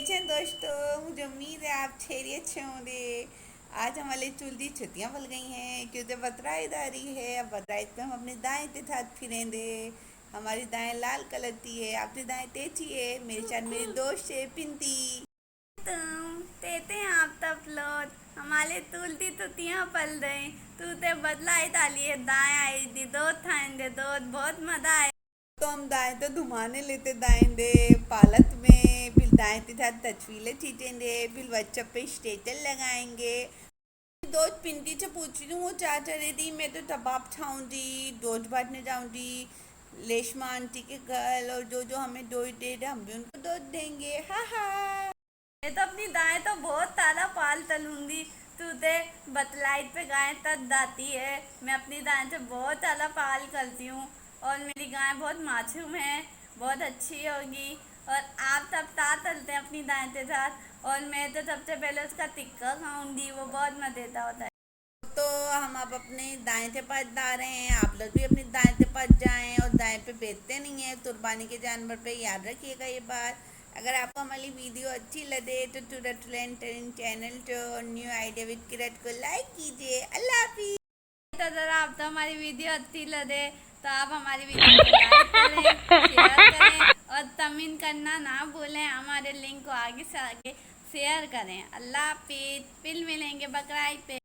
कैसे हैं दोस्तों। मुझे उम्मीद है आप खैरियत से होंगे। आज हमारे चुल दी छुट्टियां पल गई हैं क्योंकि बकरीद आ रही है। अब बकरीद पे हम अपनी दाएं के साथ फिरेंगे। हमारी दाएं लाल कलर की है, आपकी दाएं तेजी है। मेरे साथ मेरी दोस्त है पिंती। तुम तेते हैं आप तब लोग हमारे तुलती तुतियां पल गई। तू ते बदलाई डाली है दाएं आई दी दो थांदे दो बहुत मजा आए। तो हम दाएं तो धुमाने लेते दाएं दे पालक में, फिर दाएं के साथ तस्वीरें खींचेंगे, फिर व्हाट्सएप पे स्टेटस लगाएंगे। दोस्त पिंटी से पूछ रही हूँ वो क्या चाह रही थी। मैं तो कबाब खाऊंगी, दोस्त बांटने जाऊंगी लेशमा आंटी के घर, और जो जो हमें दोस्त दे रहे हम भी उनको दोस्त देंगे। हा हा। मैं तो अपनी दाएं तो बहुत ताला पाल तलूंगी। तू ते बतलाइट पे गाय तक दाती है। मैं अपनी दाएं से बहुत ताला पाल करती हूँ और मेरी गाय बहुत मासूम है, बहुत अच्छी होगी। और आप तब ता तलते हैं अपनी दाएं के साथ, और मैं तो सबसे पहले उसका टिक्का खाऊंगी, वो बहुत मजेदार होता है। तो हम अब अपने दाएं से पच जा रहे हैं, आप लोग भी अपनी दाएं से पच जाएं। और दाएं पे बेचते नहीं है कुर्बानी के जानवर पे, याद रखिएगा ये बात। अगर आपको हमारी वीडियो अच्छी लगे तो तुरंत चैनल तो न्यू आइडिया विद किरत को लाइक कीजिए। अल्लाह हाफिज़। तो अगर आप तो हमारी वीडियो अच्छी लगे तो आप हमारी वीडियो को लाइक करें, शेयर करें और कमेंट करना ना भूलें। हमारे लिंक को आगे से आगे शेयर करें। अल्लाह हाफिज़, फिर मिलेंगे बकरा ईद पे।